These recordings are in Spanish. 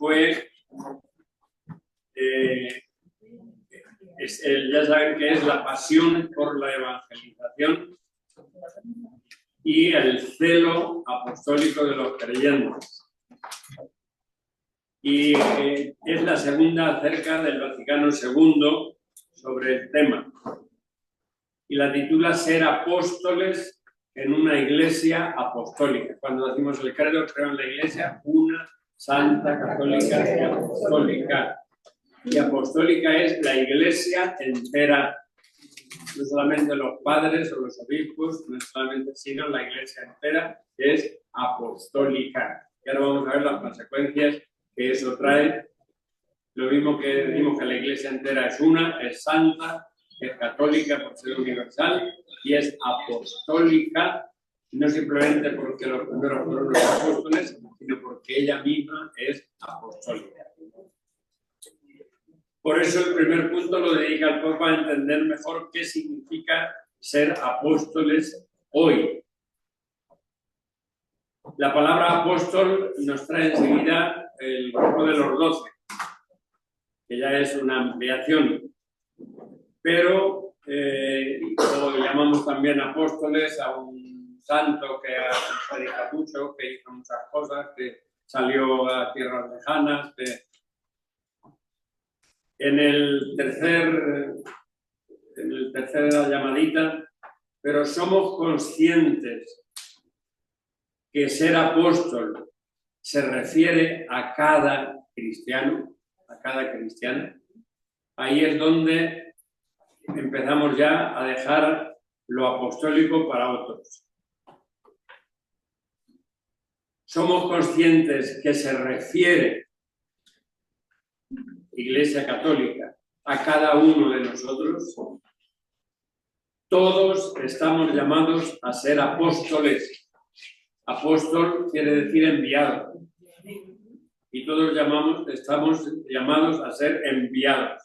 fue, ya saben que es la pasión por la evangelización y el celo apostólico de los creyentes. Y es la segunda acerca del Vaticano II sobre el tema. Y la titula Ser apóstoles en una iglesia apostólica. Cuando decimos el credo, creo en la iglesia, una, santa, católica y apostólica. Y apostólica es la iglesia entera, no solamente los padres o los obispos, no solamente, sino la iglesia entera, que es apostólica. Y ahora vamos a ver las consecuencias que eso trae. Lo mismo que decimos que la iglesia entera es una, es santa, es católica por ser universal y es apostólica, no simplemente porque los primeros fueron los apóstoles, sino porque ella misma es apostólica. Por eso el primer punto lo dedica al Papa a entender mejor qué significa ser apóstoles hoy. La palabra apóstol nos trae enseguida el grupo de los 12, que ya es una ampliación, pero lo llamamos también apóstoles a un santo que se dedica mucho, que hizo muchas cosas, que salió a tierras lejanas, en el tercer de la llamadita, pero somos conscientes que ser apóstol se refiere a cada cristiano, a cada cristiana. Ahí es donde empezamos ya a dejar lo apostólico para otros. Somos conscientes que se refiere, Iglesia Católica, a cada uno de nosotros. Todos estamos llamados a ser apóstoles. Apóstol quiere decir enviado. Y todos estamos llamados a ser enviados.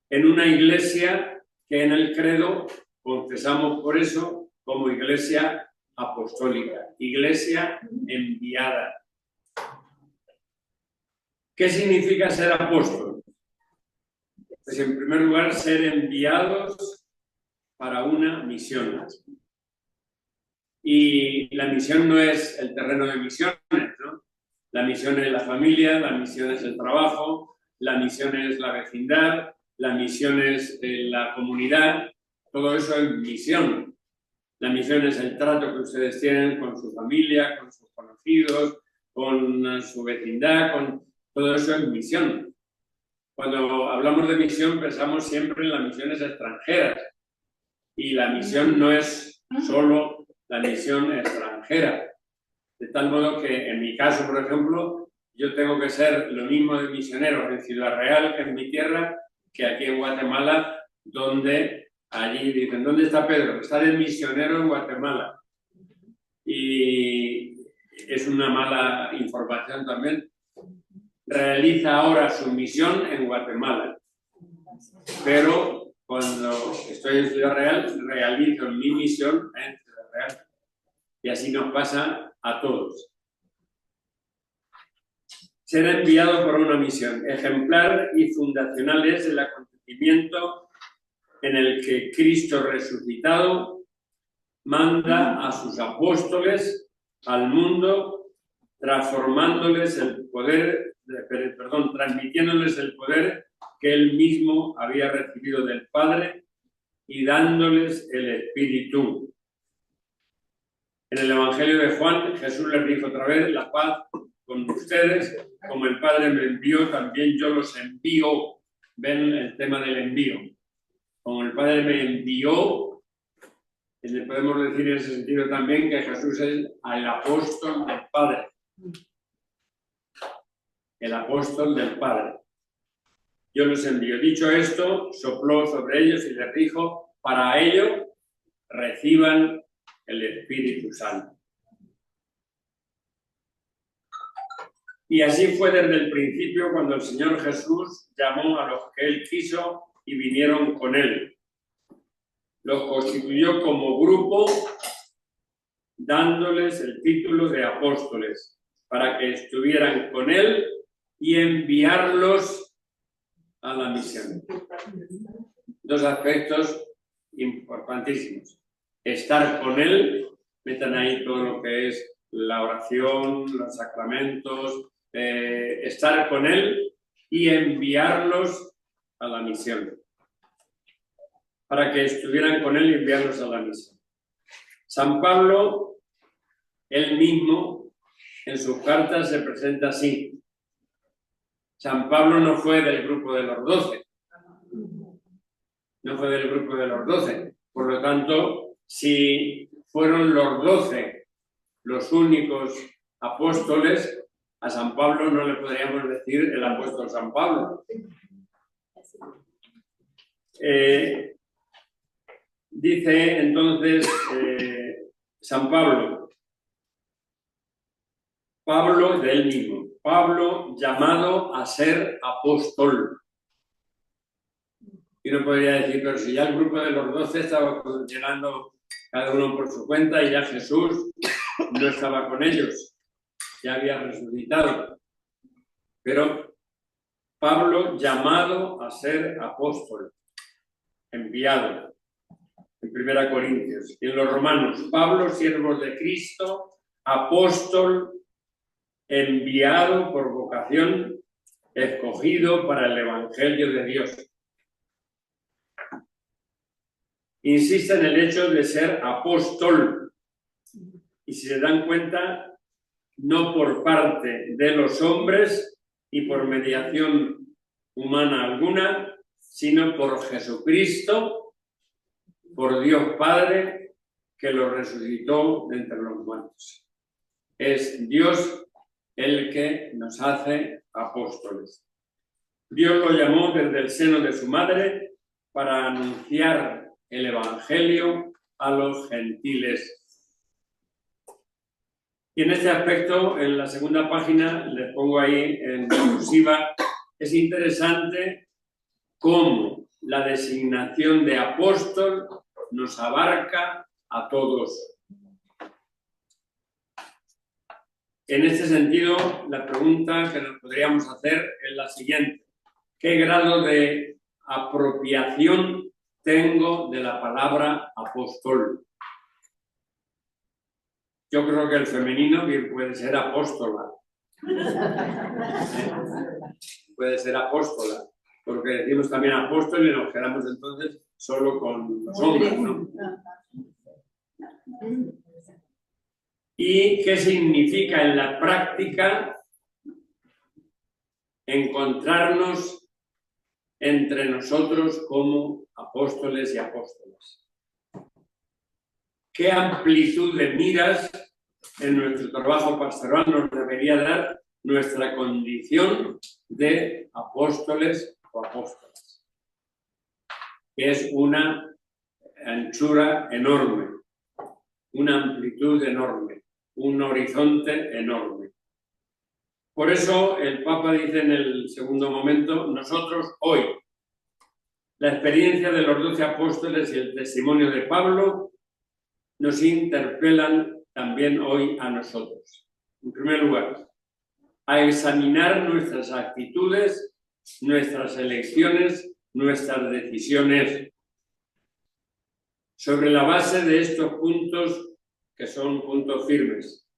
En una iglesia que en el credo confesamos por eso como iglesia apostólica, iglesia enviada. ¿Qué significa ser apóstol? Pues en primer lugar, ser enviados para una misión. Y la misión no es el terreno de misiones, ¿no? La misión es la familia, la misión es el trabajo, la misión es la vecindad, la misión es la comunidad, todo eso es misión. La misión es el trato que ustedes tienen con su familia, con sus conocidos, con su vecindad, todo eso es misión. Cuando hablamos de misión pensamos siempre en las misiones extranjeras y la misión no es solo la misión extranjera. De tal modo que en mi caso, por ejemplo, yo tengo que ser lo mismo de misionero en Ciudad Real, que en mi tierra, que aquí en Guatemala, donde allí dicen, ¿dónde está Pedro? Está de misionero en Guatemala. Y es una mala información también. Realiza ahora su misión en Guatemala. Pero cuando estoy en Ciudad Real, realizo mi misión en Ciudad Real. Y así nos pasa a todos. Ser enviado por una misión. Ejemplar y fundacional es el acontecimiento en el que Cristo resucitado manda a sus apóstoles al mundo, transmitiéndoles el poder que él mismo había recibido del Padre y dándoles el Espíritu. En el Evangelio de Juan, Jesús les dijo otra vez, la paz con ustedes, como el Padre me envió, también yo los envío. Ven el tema del envío. Como el Padre me envió, le podemos decir en ese sentido también que Jesús es el apóstol del Padre. El apóstol del Padre. Yo los envío. Dicho esto, sopló sobre ellos y les dijo, para ello reciban el Espíritu Santo. Y así fue desde el principio cuando el Señor Jesús llamó a los que Él quiso y vinieron con Él. Los constituyó como grupo, dándoles el título de apóstoles, para que estuvieran con Él y y enviarlos a la misión. Dos aspectos importantísimos. Estar con Él, metan ahí todo lo que es la oración, los sacramentos, estar con Él y enviarlos a la misión. Para que estuvieran con Él y enviarlos a la misión. San Pablo, él mismo, en sus cartas se presenta así. San Pablo no fue del grupo de los 12. No fue del grupo de los 12. Por lo tanto, si fueron los 12 los únicos apóstoles, a San Pablo no le podríamos decir el apóstol San Pablo. Dice entonces San Pablo, Pablo de él mismo, Pablo llamado a ser apóstol. Y uno podría decir, pero si ya el grupo de los 12 estaba funcionando cada uno por su cuenta y ya Jesús no estaba con ellos, ya había resucitado. Pero Pablo llamado a ser apóstol, enviado, en 1 Corintios. Y en los Romanos, Pablo, siervo de Cristo, apóstol, enviado por vocación, escogido para el Evangelio de Dios. Insiste en el hecho de ser apóstol. Y si se dan cuenta, no por parte de los hombres y por mediación humana alguna, sino por Jesucristo, por Dios Padre, que lo resucitó de entre los muertos. Es Dios el que nos hace apóstoles. Dios lo llamó desde el seno de su madre para anunciar el Evangelio a los gentiles. Y en este aspecto, en la segunda página, les pongo ahí en cursiva, es interesante cómo la designación de apóstol nos abarca a todos. En este sentido, la pregunta que nos podríamos hacer es la siguiente. ¿Qué grado de apropiación tengo de la palabra apóstol? Yo creo que el femenino bien puede ser apóstola. Puede ser apóstola, porque decimos también apóstol y nos quedamos entonces solo con los hombres, ¿no? ¿Y qué significa en la práctica encontrarnos entre nosotros como apóstoles y apóstolas? ¿Qué amplitud de miras en nuestro trabajo pastoral nos debería dar nuestra condición de apóstoles o apóstolas? Que es una anchura enorme, una amplitud enorme, un horizonte enorme. Por eso el Papa dice en el segundo momento, nosotros hoy, la experiencia de los 12 apóstoles y el testimonio de Pablo nos interpelan también hoy a nosotros. En primer lugar, a examinar nuestras actitudes, nuestras elecciones, nuestras decisiones, sobre la base de estos puntos que son puntos firmes.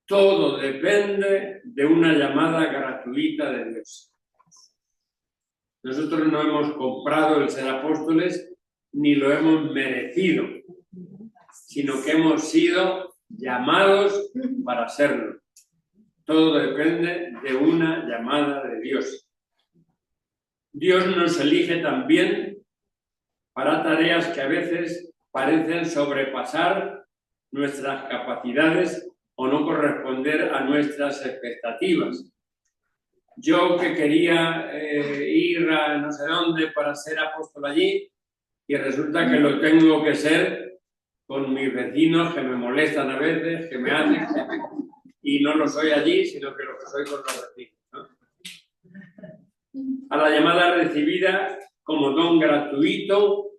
Todo depende de una llamada gratuita de Dios. Nosotros no hemos comprado el ser apóstoles ni lo hemos merecido, sino que hemos sido llamados para serlo. Todo depende de una llamada de Dios. Dios nos elige también para tareas que a veces parecen sobrepasar nuestras capacidades o no corresponder a nuestras expectativas. Yo que quería ir a no sé dónde para ser apóstol allí y resulta que lo tengo que ser con mis vecinos que me molestan a veces, que me hacen y no lo soy allí, sino que lo que soy con los vecinos, ¿no? A la llamada recibida como don gratuito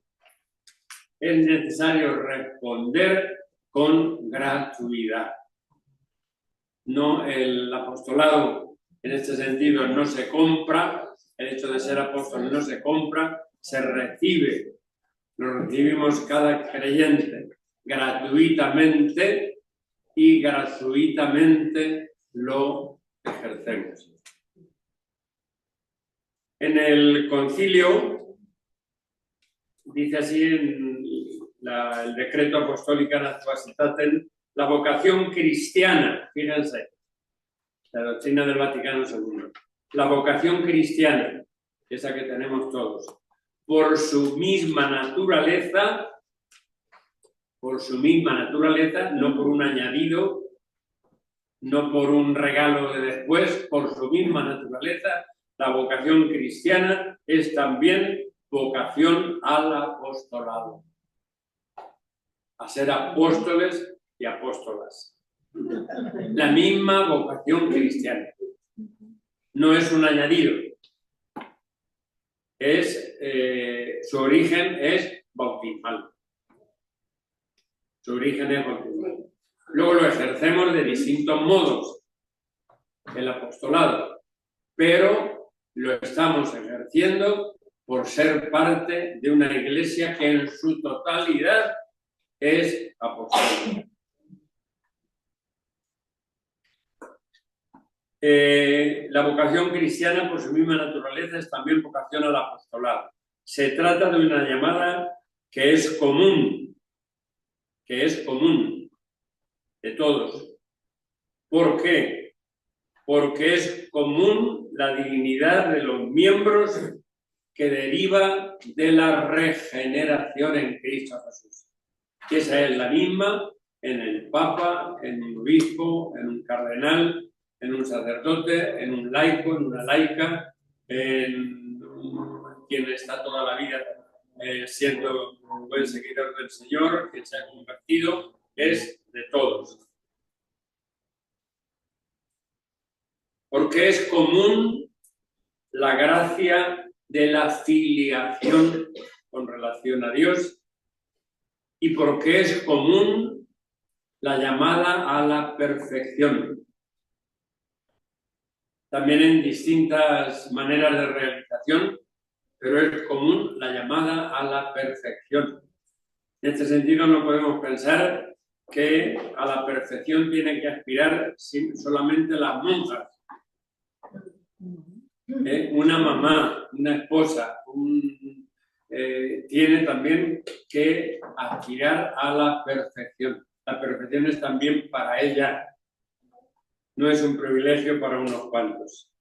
es necesario responder con gratuidad. No, el apostolado En este sentido, no se compra, el hecho de ser apóstol no se compra, se recibe. Lo recibimos cada creyente gratuitamente y gratuitamente lo ejercemos. En el concilio, dice así en el decreto apostólico Actuositatem, la vocación cristiana, fíjense, la doctrina del Vaticano II, la vocación cristiana, esa que tenemos todos, por su misma naturaleza, no por un añadido, no por un regalo de después, por su misma naturaleza, la vocación cristiana es también vocación al apostolado, a ser apóstoles y apóstolas. La misma vocación cristiana. No es un añadido. Su origen es bautismal. Su origen es bautismal. Luego lo ejercemos de distintos modos, el apostolado, pero lo estamos ejerciendo por ser parte de una iglesia que en su totalidad es apostólica. La vocación cristiana, por su misma naturaleza, es también vocación al apostolado. Se trata de una llamada que es común de todos. ¿Por qué? Porque es común la dignidad de los miembros que deriva de la regeneración en Cristo Jesús. Y esa es la misma en el Papa, en un obispo, en un cardenal, en un sacerdote, en un laico, en una laica, en quien está toda la vida siendo un buen seguidor del Señor, que se ha convertido, es de todos. Porque es común la gracia de la filiación con relación a Dios y porque es común la llamada a la perfección. También en distintas maneras de realización, pero es común la llamada a la perfección. En este sentido no podemos pensar que a la perfección tienen que aspirar solamente las monjas. Una mamá, una esposa, tiene también que aspirar a la perfección. La perfección es también para ella, no es un privilegio para unos cuantos.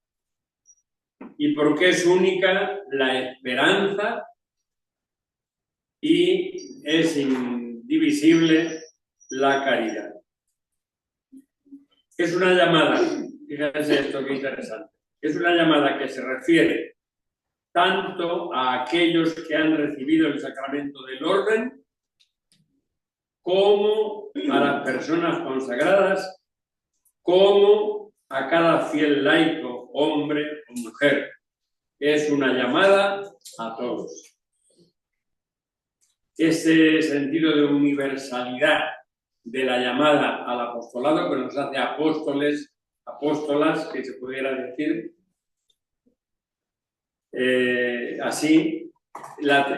Y porque es única la esperanza y es indivisible la caridad. Es una llamada, fíjense esto que interesante, es una llamada que se refiere tanto a aquellos que han recibido el sacramento del orden como a las personas consagradas, como a cada fiel laico, hombre o mujer. Es una llamada a todos. Ese sentido de universalidad de la llamada al apostolado que nos hace apóstoles, apóstolas, que se pudiera decir, así,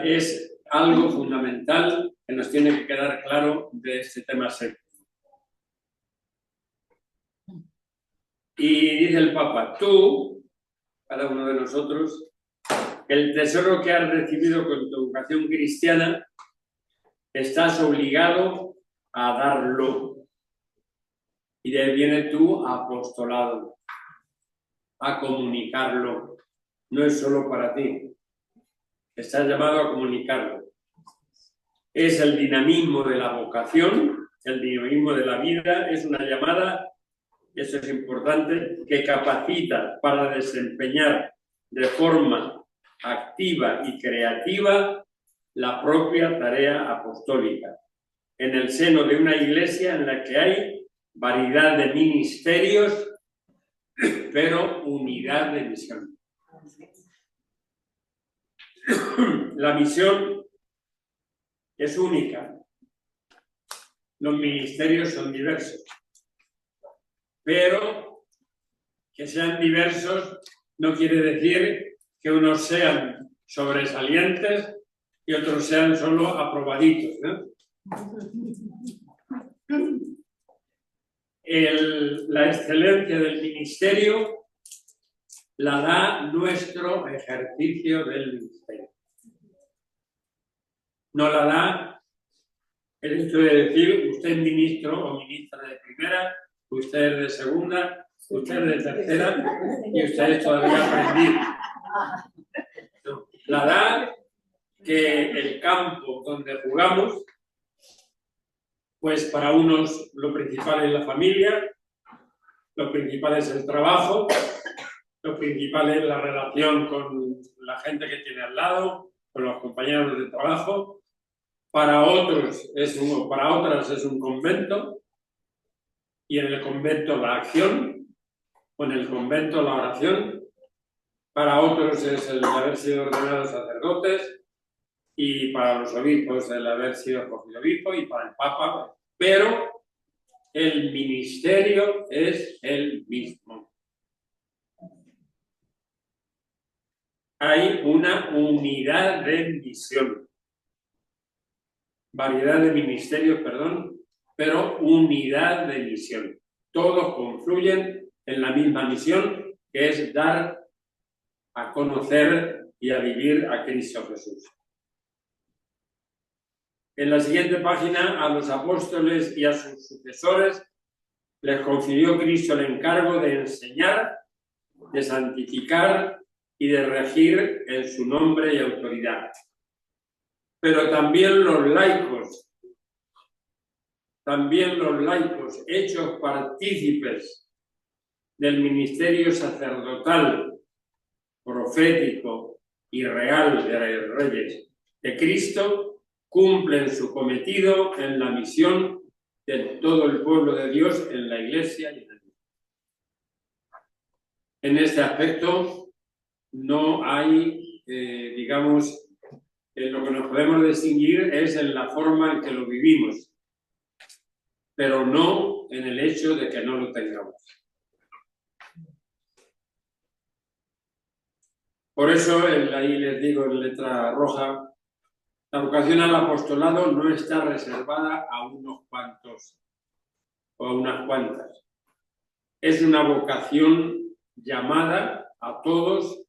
es algo fundamental que nos tiene que quedar claro de este tema séptimo. Y dice el Papa, tú, cada uno de nosotros, el tesoro que has recibido con tu educación cristiana, estás obligado a darlo. Y de ahí viene tu apostolado, a comunicarlo. No es solo para ti. Estás llamado a comunicarlo. Es el dinamismo de la vocación, el dinamismo de la vida, es una llamada, eso es importante, que capacita para desempeñar de forma activa y creativa la propia tarea apostólica, en el seno de una iglesia en la que hay variedad de ministerios, pero unidad de misión. La misión es única. Los ministerios son diversos. Pero que sean diversos no quiere decir que unos sean sobresalientes y otros sean solo aprobaditos, ¿no? La excelencia del ministerio la da nuestro ejercicio del ministerio. No la da el hecho de decir usted es ministro o ministra de primera, usted es de segunda, usted es de tercera y usted es todavía aprendiz. No, la da que el campo donde jugamos, pues para unos lo principal es la familia, lo principal es el trabajo, lo principal es la relación con la gente que tiene al lado, con los compañeros de trabajo. Para otras es un convento, y en el convento la acción, o en el convento la oración. Para otros es el haber sido ordenados sacerdotes, y para los obispos el haber sido escogido obispo, y para el Papa, pero el ministerio es el mismo. Hay una unidad de misión. Variedad de ministerios, perdón, pero unidad de misión. Todos confluyen en la misma misión, que es dar a conocer y a vivir a Cristo Jesús. En la siguiente página, a los apóstoles y a sus sucesores les confirió Cristo el encargo de enseñar, de santificar y de regir en su nombre y autoridad. Pero también los laicos hechos partícipes del ministerio sacerdotal, profético y real de reyes de Cristo, cumplen su cometido en la misión de todo el pueblo de Dios en la Iglesia y en el mundo. En este aspecto no hay, digamos, lo que nos podemos distinguir es en la forma en que lo vivimos, pero no en el hecho de que no lo tengamos. Por eso, ahí les digo en letra roja, la vocación al apostolado no está reservada a unos cuantos o a unas cuantas. Es una vocación llamada a todos,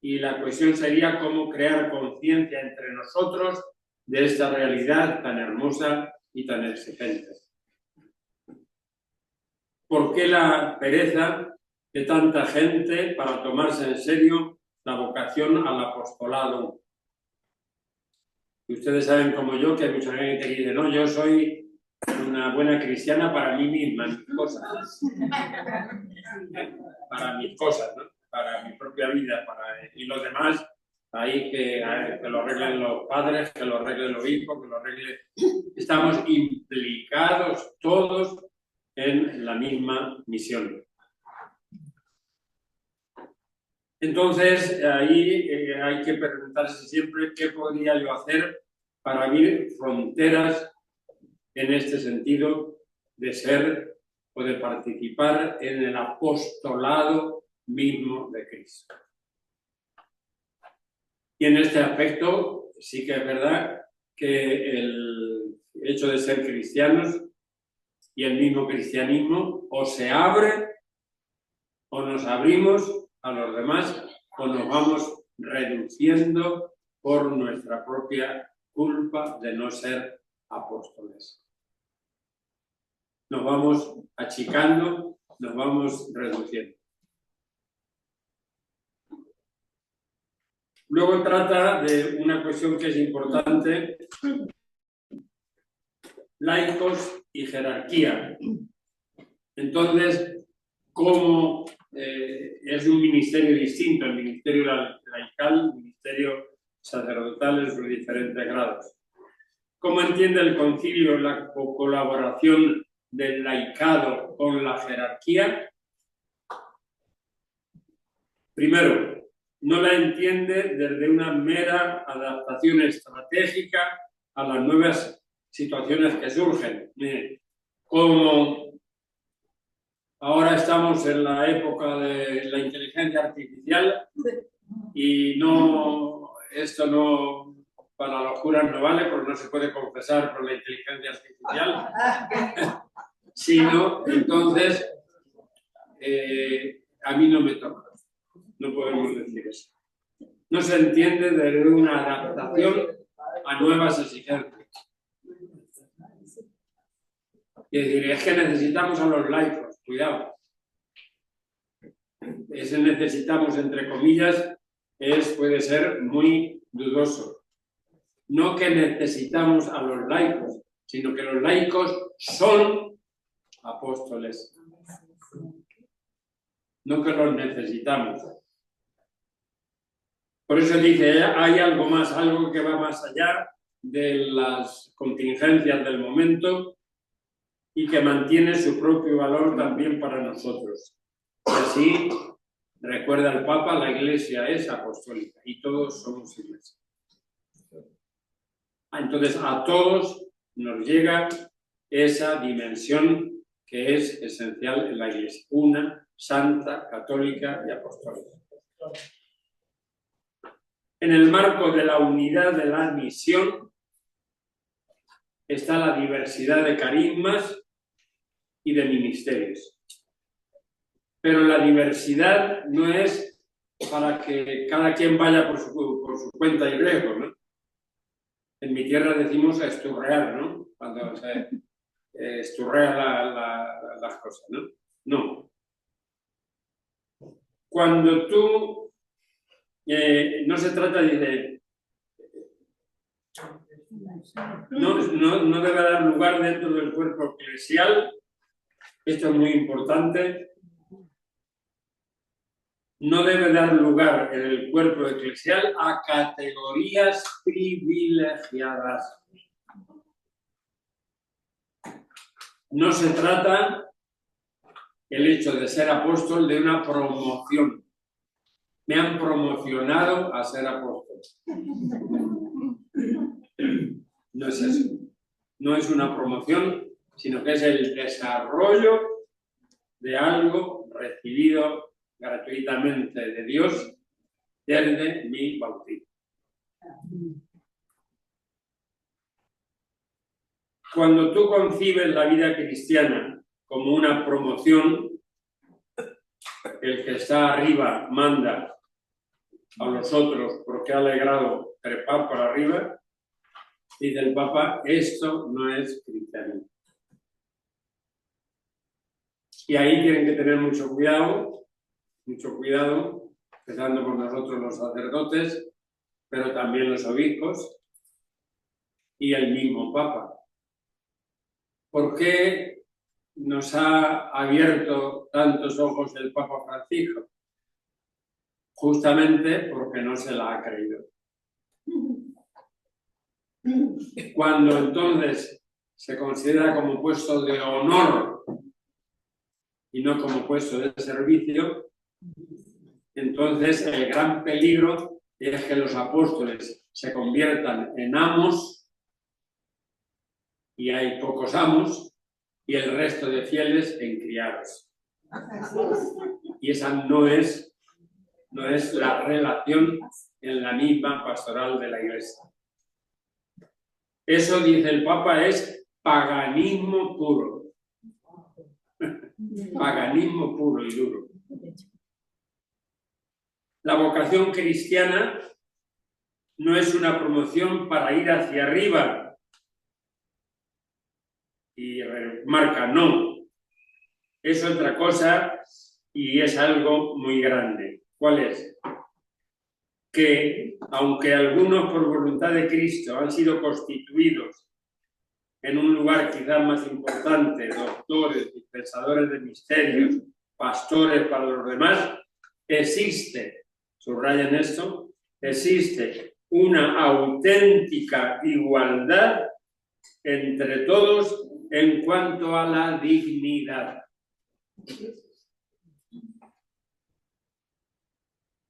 y la cuestión sería cómo crear conciencia entre nosotros de esta realidad tan hermosa y tan exigente. ¿Por qué la pereza de tanta gente para tomarse en serio la vocación al apostolado? Y ustedes saben como yo que hay mucha gente que dice, no, yo soy una buena cristiana para mí misma, mis cosas. Para mis cosas, ¿no? Para mi propia vida, y los demás, ahí que lo arreglen los padres, que lo arreglen los hijos, que lo arreglen. Estamos implicados todos en la misma misión. Entonces, ahí hay que preguntarse siempre qué podría yo hacer para abrir fronteras en este sentido de ser o de participar en el apostolado mismo de Cristo. Y en este aspecto sí que es verdad que el hecho de ser cristianos y el mismo cristianismo o se abre o nos abrimos a los demás o nos vamos reduciendo por nuestra propia culpa de no ser apóstoles. Nos vamos achicando, nos vamos reduciendo. Luego trata de una cuestión que es importante: laicos y jerarquía. Entonces, ¿cómo es un ministerio distinto, el ministerio laical, el ministerio sacerdotal en sus diferentes grados? ¿Cómo entiende el concilio la colaboración del laicado con la jerarquía? Primero, no la entiende desde una mera adaptación estratégica a las nuevas situaciones que surgen, como Ahora estamos en la época de la inteligencia artificial y esto no, para los curas no vale porque no se puede confesar con la inteligencia artificial, sino entonces a mí no me toca, no podemos decir eso. No se entiende desde una adaptación a nuevas exigencias. Y decir, es que necesitamos a los laicos, cuidado. Ese necesitamos, entre comillas, puede ser muy dudoso. No que necesitamos a los laicos, sino que los laicos son apóstoles. No que los necesitamos. Por eso dice, hay algo más, algo que va más allá de las contingencias del momento y que mantiene su propio valor también para nosotros. Y así, recuerda el Papa, la Iglesia es apostólica y todos somos Iglesia. Entonces, a todos nos llega esa dimensión que es esencial en la Iglesia, una, santa, católica y apostólica. En el marco de la unidad de la misión está la diversidad de carismas y de ministerios. Pero la diversidad no es para que cada quien vaya por su cuenta y riesgo, ¿no? En mi tierra decimos esturrear, ¿no? Cuando se esturrea las cosas, ¿no? No. Cuando tú no se trata de no debe dar lugar dentro del cuerpo eclesial, esto es muy importante, no debe dar lugar en el cuerpo eclesial a categorías privilegiadas. No se trata el hecho de ser apóstol de una promoción. Me han promocionado a ser apóstol. No es eso. No es una promoción, sino que es el desarrollo de algo recibido gratuitamente de Dios desde mi bautismo. Cuando tú concibes la vida cristiana como una promoción, el que está arriba manda a los otros porque ha logrado trepar para arriba, dice el Papa, esto no es cristianismo. Y ahí tienen que tener mucho cuidado, empezando por nosotros los sacerdotes, pero también los obispos y el mismo Papa. ¿Por qué nos ha abierto tantos ojos el Papa Francisco? Justamente porque no se la ha creído. Cuando entonces se considera como puesto de honor y no como puesto de servicio, entonces el gran peligro es que los apóstoles se conviertan en amos, y hay pocos amos, y el resto de fieles en criados. Y esa no es la relación en la misma pastoral de la Iglesia. Eso, dice el Papa, es paganismo puro. Paganismo puro y duro. La vocación cristiana no es una promoción para ir hacia arriba y remarca, no. Es otra cosa y es algo muy grande. ¿Cuál es? Que aunque algunos por voluntad de Cristo han sido constituidos en un lugar quizás más importante, doctores, dispensadores de misterios, pastores para los demás, existe, subrayen esto, existe una auténtica igualdad entre todos en cuanto a la dignidad.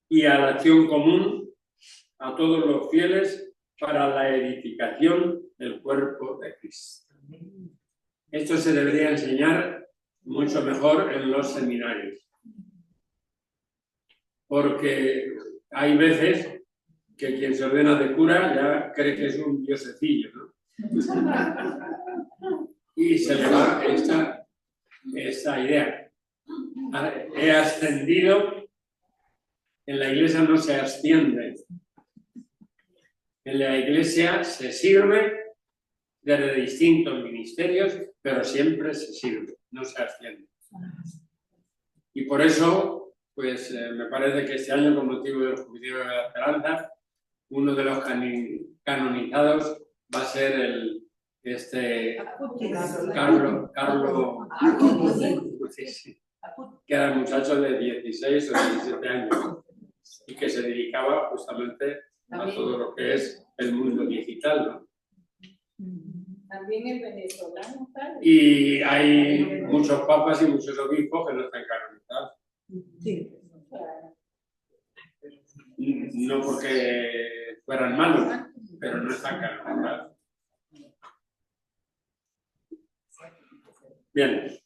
Y a la acción común a todos los fieles para la edificación del cuerpo de Cristo. Esto se debería enseñar mucho mejor en los seminarios. Porque hay veces que quien se ordena de cura ya cree que es un diosecillo, ¿no? Y se le va esta idea. He ascendido, en la iglesia no se asciende. En la iglesia se sirve desde distintos ministerios, pero siempre se sirve, no se asciende. Y por eso, pues me parece que este año, con motivo del Jubileo de la Esperanza, uno de los canonizados va a ser Carlos, que era un muchacho de 16 o 17 años y que se dedicaba justamente a todo lo que es el mundo digital, ¿no? También es venezolano, ¿sabes? Y hay muchos papas y muchos obispos que no están canonizados. Sí. No porque fueran malos, pero no están canonizados. Bien.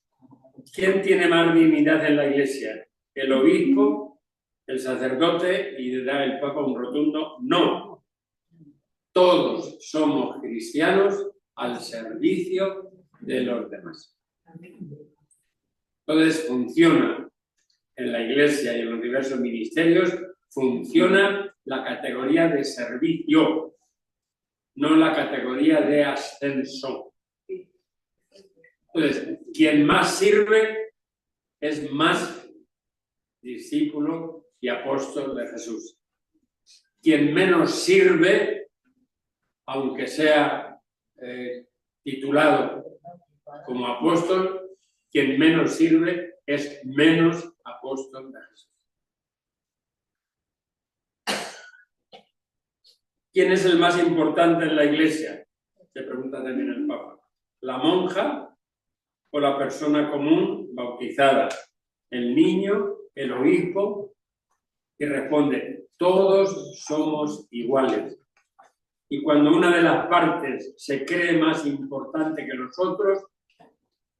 ¿Quién tiene más dignidad en la iglesia? ¿El obispo, el sacerdote? Y da el papa un rotundo no. Todos somos cristianos al servicio de los demás. Entonces funciona en la iglesia y en los diversos ministerios, funciona la categoría de servicio, no la categoría de ascenso. Entonces, quien más sirve es más discípulo y apóstol de Jesús. Quien menos sirve, aunque sea titulado como apóstol, quien menos sirve es menos apóstol de Jesús. ¿Quién es el más importante en la iglesia? Se pregunta también el Papa. ¿La monja o la persona común bautizada? ¿El niño? ¿El obispo? Y responde, todos somos iguales. Y cuando una de las partes se cree más importante que los otros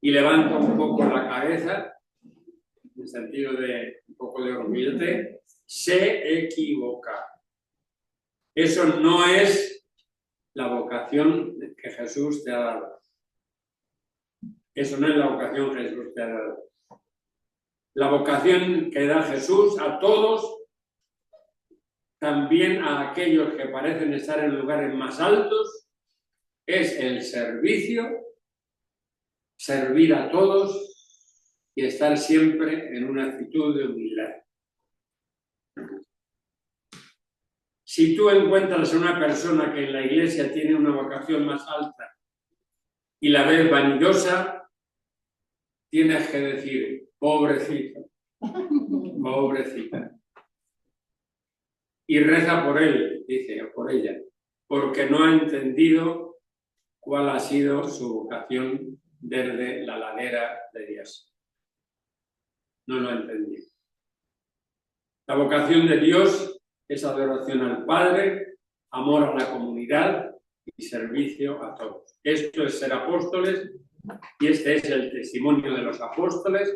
y levanta un poco la cabeza, en el sentido de un poco de orgullote, se equivoca. Eso no es la vocación que Jesús te ha dado. Eso no es la vocación que Jesús te ha dado. La vocación que da Jesús a todos, también a aquellos que parecen estar en lugares más altos, es el servicio, servir a todos y estar siempre en una actitud de humildad. Si tú encuentras a una persona que en la iglesia tiene una vocación más alta y la ves vanidosa, tienes que decir, pobrecito, pobrecita. Y reza por él, dice, o por ella, porque no ha entendido cuál ha sido su vocación desde la ladera de Dios. No lo ha entendido. La vocación de Dios es adoración al Padre, amor a la comunidad y servicio a todos. Esto es ser apóstoles y este es el testimonio de los apóstoles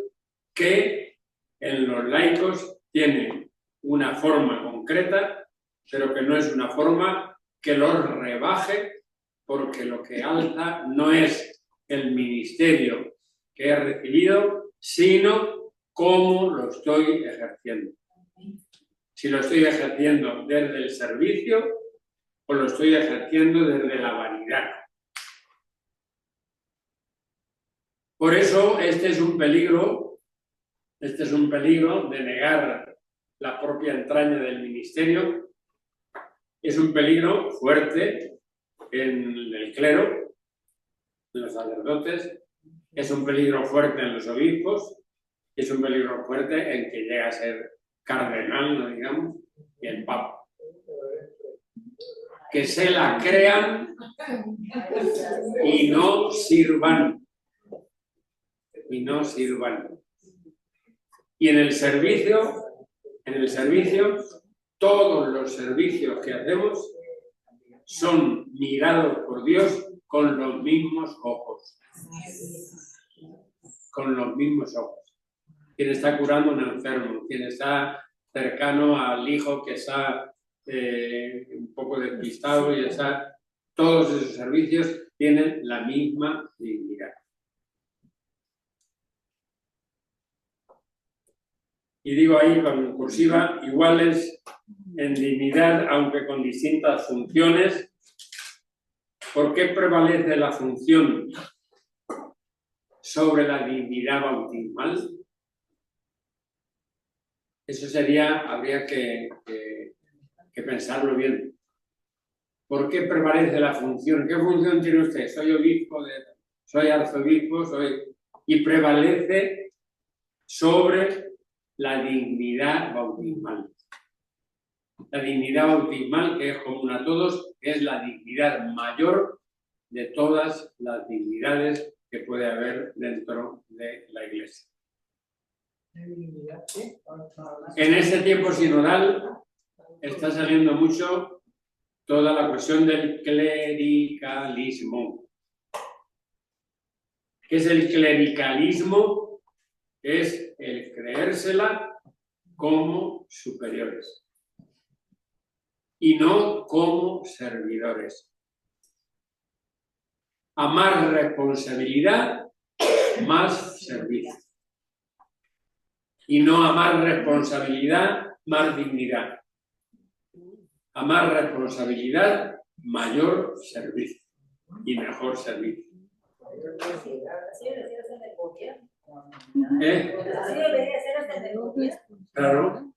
que en los laicos tienen una forma concreta, pero que no es una forma que los rebaje, porque lo que alza no es el ministerio que he recibido, sino cómo lo estoy ejerciendo. Si lo estoy ejerciendo desde el servicio o lo estoy ejerciendo desde la vanidad. Por eso este es un peligro de negar la propia entraña del ministerio. Es un peligro fuerte en el clero, en los sacerdotes, es un peligro fuerte en los obispos, es un peligro fuerte en que llega a ser cardenal, no digamos, y el papa. Que se la crean y no sirvan. Y no sirvan. Y en el servicio, todos los servicios que hacemos son mirados por Dios con los mismos ojos. con los mismos ojos. Quien está curando a un enfermo, quien está cercano al hijo que está un poco despistado y está, todos esos servicios tienen la misma dignidad. Y digo ahí con cursiva, iguales en dignidad, aunque con distintas funciones. ¿Por qué prevalece la función sobre la dignidad bautismal? Eso habría que pensarlo bien. ¿Por qué prevalece la función? ¿Qué función tiene usted? Soy obispo, soy arzobispo, y prevalece sobre la dignidad bautismal. La dignidad bautismal, que es común a todos, es la dignidad mayor de todas las dignidades que puede haber dentro de la Iglesia. En este tiempo sinodal está saliendo mucho toda la cuestión del clericalismo. ¿Qué es el clericalismo? Es el creérsela como superiores y no como servidores. A más responsabilidad, más servicio. Y no a más responsabilidad, más dignidad. A más responsabilidad, mayor servicio y mejor servicio. Claro.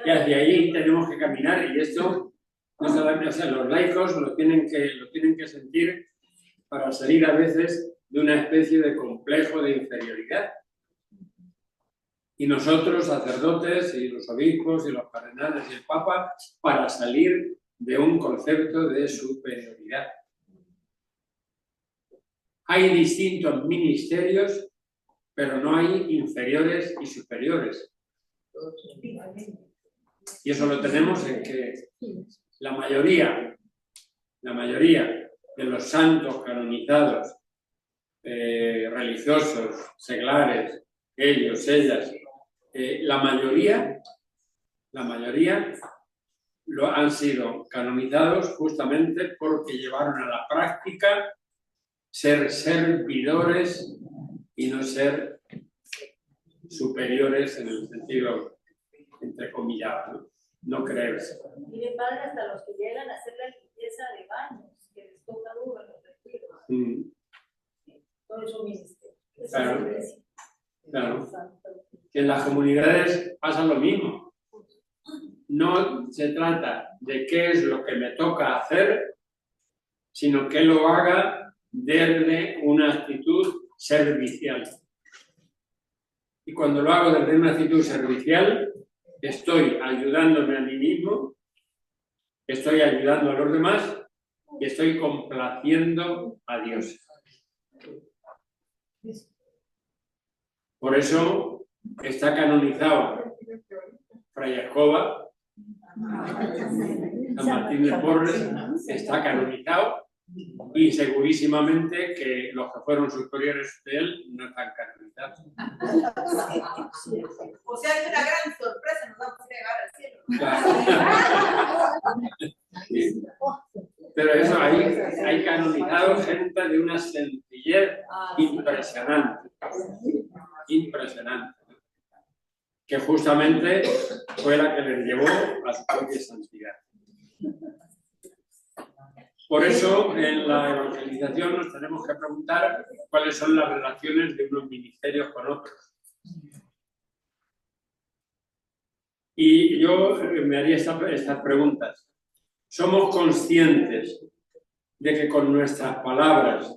Y hacia ahí tenemos que caminar, y esto no solamente, o sea, los laicos lo tienen que sentir para salir a veces de una especie de complejo de inferioridad. Y nosotros, sacerdotes y los obispos y los cardenales y el Papa, para salir de un concepto de superioridad. Hay distintos ministerios, pero no hay inferiores y superiores. Y eso lo tenemos en que la mayoría de los santos canonizados, religiosos, seglares, ellos, ellas, la mayoría lo han sido canonizados justamente porque llevaron a la práctica ser servidores y no ser superiores en el sentido entrecomillado, no creerse. Mire, padre, hasta los que llegan a hacer la limpieza de baños, que les toca duro en los retiros. Todo es un ministerio. Claro. Que en las comunidades pasa lo mismo. No se trata de qué es lo que me toca hacer, sino que lo haga desde una actitud servicial. Y cuando lo hago desde una actitud servicial, estoy ayudándome a mí mismo, estoy ayudando a los demás y estoy complaciendo a Dios. Por eso está canonizado Fray Escoba, San Martín de Porres, está canonizado, y segurísimamente que los que fueron superiores de él no están canonizados. O sea, es una gran sorpresa, nos vamos a llegar al cielo. Claro. Pero eso, hay canonizados gente de una sencillez impresionante. Impresionante. Que justamente fue la que les llevó a su propia santidad. Por eso, en la evangelización nos tenemos que preguntar cuáles son las relaciones de unos ministerios con otros. Y yo me haría estas preguntas. ¿Somos conscientes de que con nuestras palabras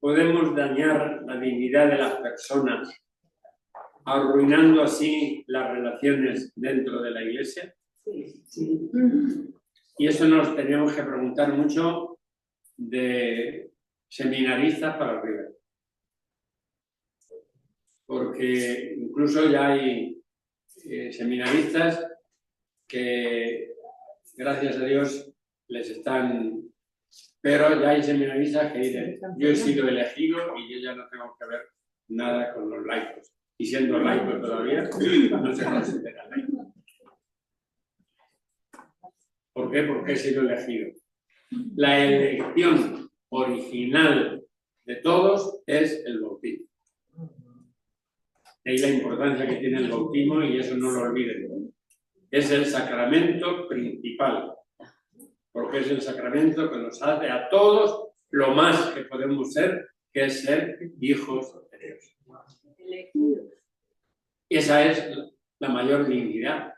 podemos dañar la dignidad de las personas, arruinando así las relaciones dentro de la Iglesia? Sí. Y eso nos teníamos que preguntar mucho de seminaristas para arriba. Porque incluso ya hay seminaristas que, gracias a Dios, les están Pero ya hay seminaristas que dicen, yo he sido elegido y yo ya no tengo que ver nada con los laicos. Y siendo laico todavía, no se considera laico. ¿Por qué? Porque he sido elegido. La elección original de todos es el bautismo. Es la importancia que tiene el bautismo y eso no lo olviden. Es el sacramento principal, porque es el sacramento que nos hace a todos lo más que podemos ser, que es ser hijos de Dios. Y esa es la mayor dignidad.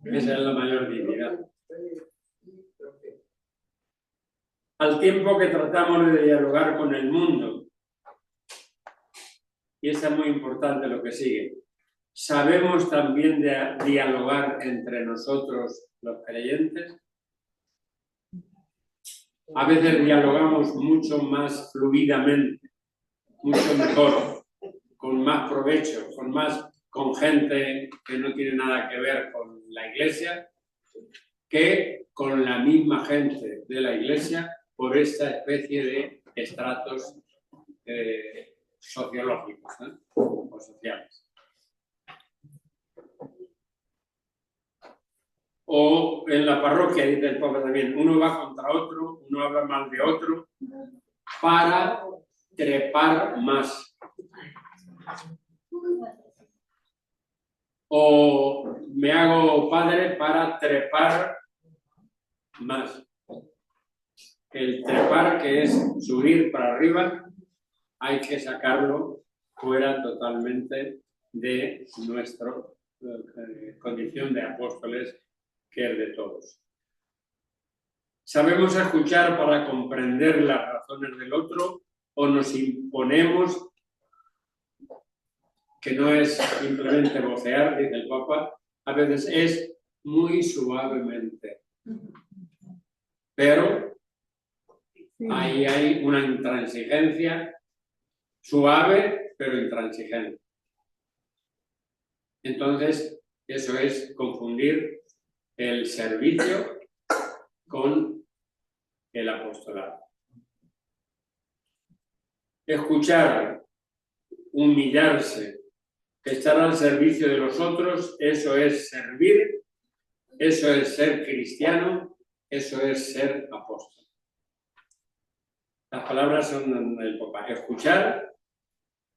Esa es la mayor dignidad. Al tiempo que tratamos de dialogar con el mundo, y eso es muy importante lo que sigue, ¿sabemos también dialogar entre nosotros los creyentes? A veces dialogamos mucho más fluidamente, mucho mejor, con más provecho, con gente que no tiene nada que ver con la Iglesia, que con la misma gente de la Iglesia por esta especie de estratos sociológicos, ¿no? O sociales. O en la parroquia, dice el Papa también, uno va contra otro, uno habla mal de otro, para trepar más. O me hago padre para trepar más. El trepar, que es subir para arriba, hay que sacarlo fuera totalmente de nuestra condición de apóstoles, que es de todos. ¿Sabemos escuchar para comprender las razones del otro o nos imponemos, que no es simplemente vocear, dice el Papa, a veces es muy suavemente, pero ahí hay una intransigencia suave pero intransigente. Entonces, eso es confundir el servicio con el apostolado. Escuchar, humillarse, estar al servicio de los otros, eso es servir, eso es ser cristiano, eso es ser apóstol. Las palabras son del Papa: escuchar,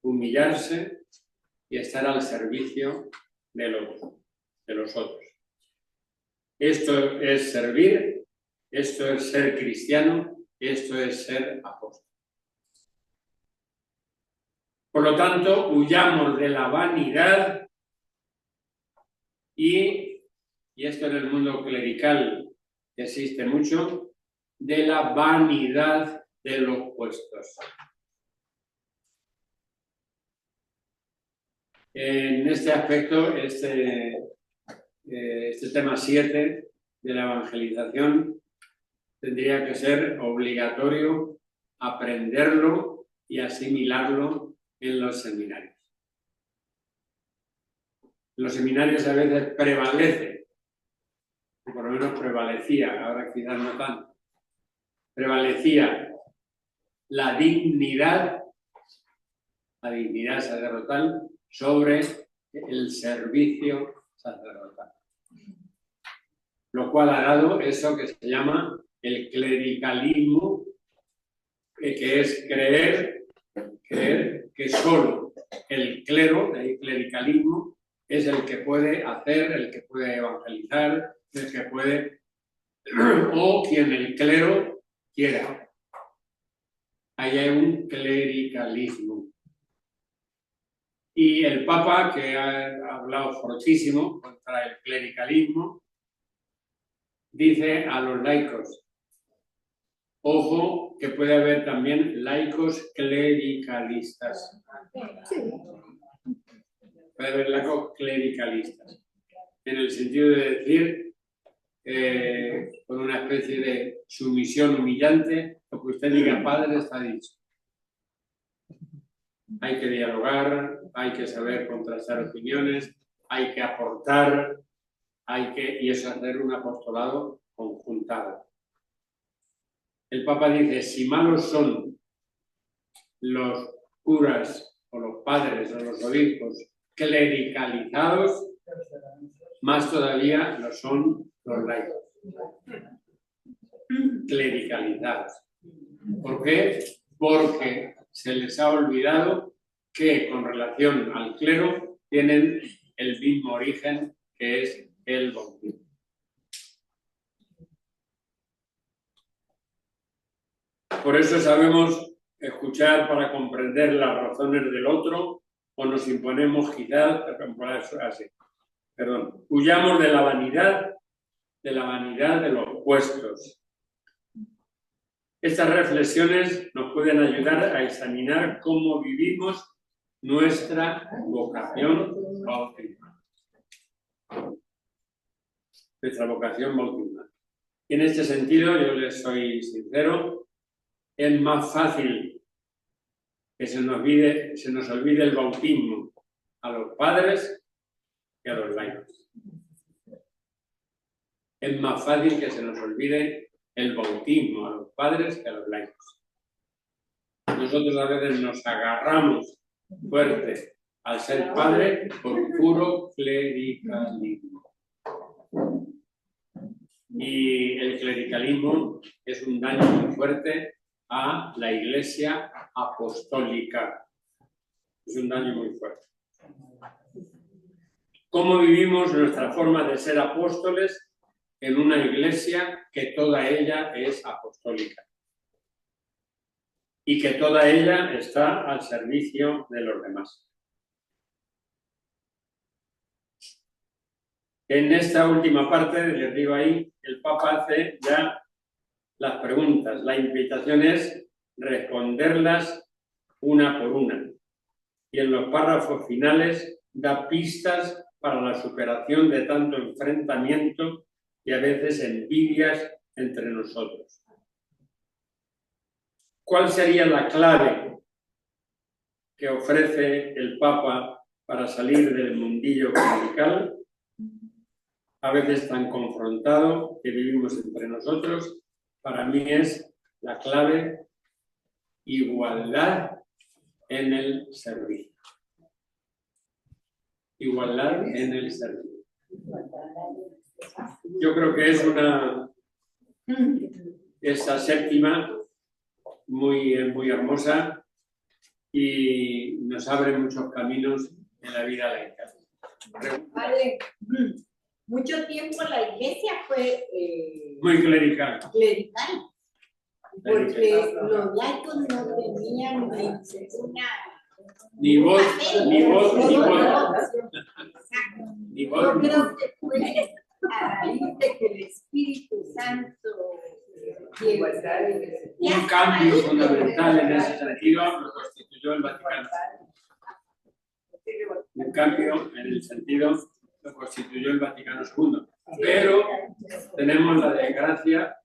humillarse y estar al servicio del otro, de los otros. Esto es servir, esto es ser cristiano, esto es ser apóstol. Por lo tanto, huyamos de la vanidad y esto en el mundo clerical existe mucho, de la vanidad de los puestos. En este aspecto, este tema 7 de la evangelización tendría que ser obligatorio aprenderlo y asimilarlo en los seminarios. En los seminarios a veces prevalece, o por lo menos prevalecía, ahora quizás no tanto, prevalecía la dignidad sacerdotal sobre el servicio sacerdotal. Lo cual ha dado eso que se llama el clericalismo, que es creer que solo el clero, el clericalismo, es el que puede hacer, el que puede evangelizar, el que puede, o quien el clero quiera. Ahí hay un clericalismo. Y el Papa, que ha hablado fortísimo contra el clericalismo, dice a los laicos: ojo, que puede haber también laicos clericalistas. Puede haber laicos clericalistas. En el sentido de decir, con una especie de sumisión humillante, lo que usted diga padre está dicho. Hay que dialogar, hay que saber contrastar opiniones, hay que aportar, y eso hacer un apostolado conjuntado. el Papa dice, si malos son los curas o los padres o los obispos clericalizados, más todavía lo son los laicos. Clericalizados. ¿Por qué? Porque se les ha olvidado que con relación al clero tienen el mismo origen, que es el bautismo. Por eso sabemos escuchar para comprender las razones del otro, o nos imponemos quizás, huyamos de la vanidad de los puestos. Estas reflexiones nos pueden ayudar a examinar cómo vivimos nuestra vocación bautismal. Nuestra vocación bautismal. Y en este sentido, yo les soy sincero, es más fácil que se nos olvide el bautismo a los padres que a los laicos. Es más fácil que se nos olvide el bautismo a los padres que a los laicos. Nosotros a veces nos agarramos fuerte al ser padre por puro clericalismo. Y el clericalismo es un daño muy fuerte a la Iglesia apostólica. Es un daño muy fuerte. ¿Cómo vivimos nuestra forma de ser apóstoles en una iglesia que toda ella es apostólica y que toda ella está al servicio de los demás? En esta última parte, les digo ahí, el Papa hace ya las preguntas. La invitación es responderlas una por una. Y en los párrafos finales da pistas para la superación de tanto enfrentamiento y a veces envidias entre nosotros. ¿Cuál sería la clave que ofrece el Papa para salir del mundillo clerical, a veces tan confrontado que vivimos entre nosotros? Para mí es la clave: igualdad en el servicio. Igualdad en el servicio. Yo creo que es esta séptima muy hermosa y nos abre muchos caminos en la vida laica. Padre, mucho tiempo la iglesia fue muy clerical. Porque los laicos no tenían ni voz. Yo creo que fue a raíz de que el Espíritu Santo un cambio fundamental en ese sentido lo constituyó el Vaticano. Un cambio en el sentido lo constituyó el Vaticano II. Pero tenemos la desgracia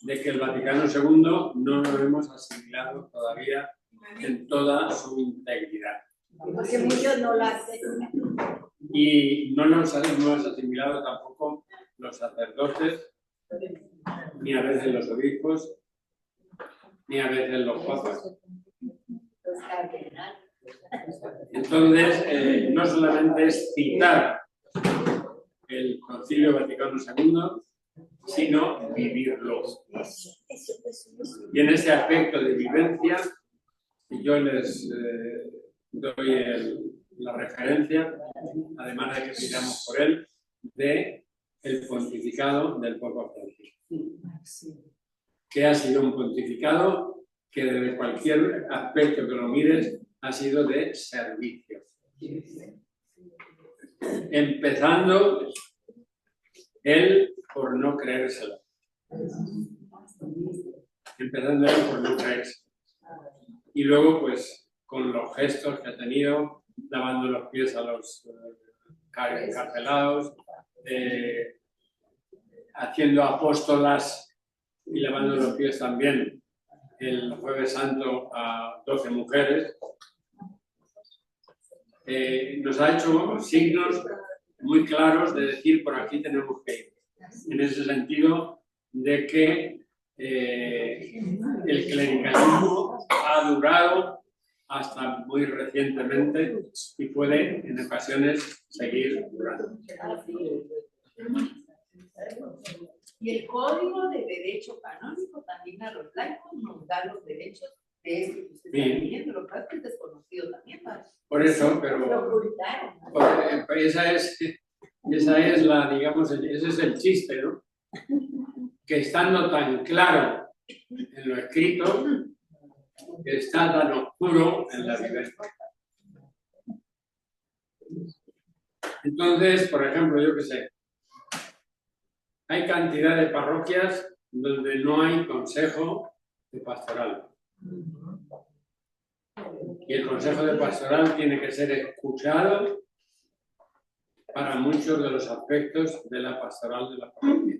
de que el Vaticano II no lo hemos asimilado todavía en toda su integridad. Porque muchos no lo hacen. Y no nos hemos asimilado tampoco los sacerdotes, ni a veces los obispos, ni a veces los papas. Entonces, no solamente es citar el Concilio Vaticano II, sino vivirlo. Y en ese aspecto de vivencia, yo les doy la referencia, además de que pidamos por él, de el pontificado del Papa Francisco, que ha sido un pontificado que desde cualquier aspecto que lo mires ha sido de servicio. Empezando él por no creérselo. Empezando él por no creérselo. Y luego, pues, con los gestos que ha tenido, lavando los pies a los encarcelados, haciendo apóstolas y lavando los pies también el Jueves Santo a 12 mujeres, nos ha hecho signos muy claros de decir por aquí tenemos que ir. En ese sentido de que el clericalismo ha durado hasta muy recientemente y puede en ocasiones seguir durando. Y el Código de Derecho Canónico también a los laicos nos da los derechos de eso que usted está pidiendo, lo que es que es desconocido también. Por eso, pero esa es la, digamos, ese es el chiste, ¿no? Que estando tan claro en lo escrito, que está tan oscuro en la vivencia. Entonces, por ejemplo, yo qué sé, hay cantidad de parroquias donde no hay consejo de pastoral. Y el consejo de pastoral tiene que ser escuchado para muchos de los aspectos de la pastoral de la parroquia.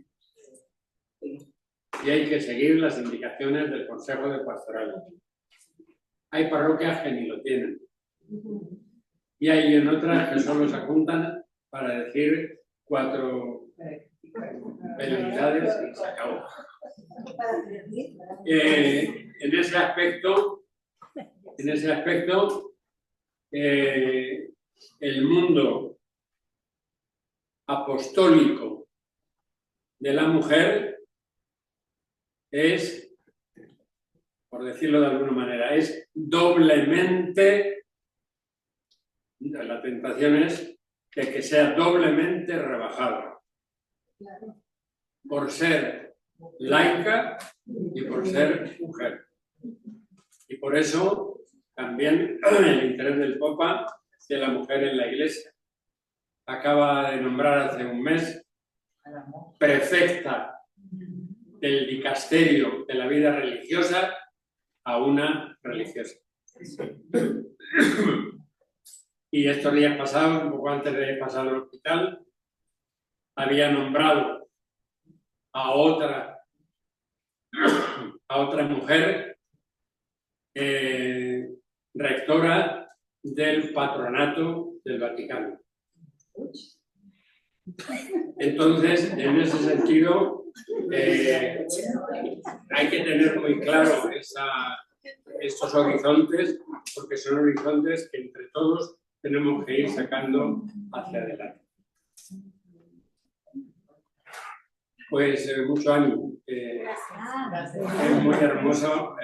Y hay que seguir las indicaciones del consejo de pastoral. Hay parroquias que ni lo tienen. Y hay en otras que solo se apuntan para decir 4 velocidades y se acabó. En ese aspecto, el mundo apostólico de la mujer es, por decirlo de alguna manera, es doblemente, la tentación es de que sea doblemente rebajada. Por ser laica y por ser mujer. Y por eso también el interés del Papa de la mujer en la Iglesia. Acaba de nombrar hace un mes prefecta del dicasterio de la vida religiosa a una religiosa. Y estos días pasados, un poco antes de pasar al hospital, había nombrado a otra mujer rectora del patronato del Vaticano. Entonces, en ese sentido, hay que tener muy claro estos horizontes, porque son horizontes que entre todos tenemos que ir sacando hacia adelante. Pues mucho ánimo. Es muy hermoso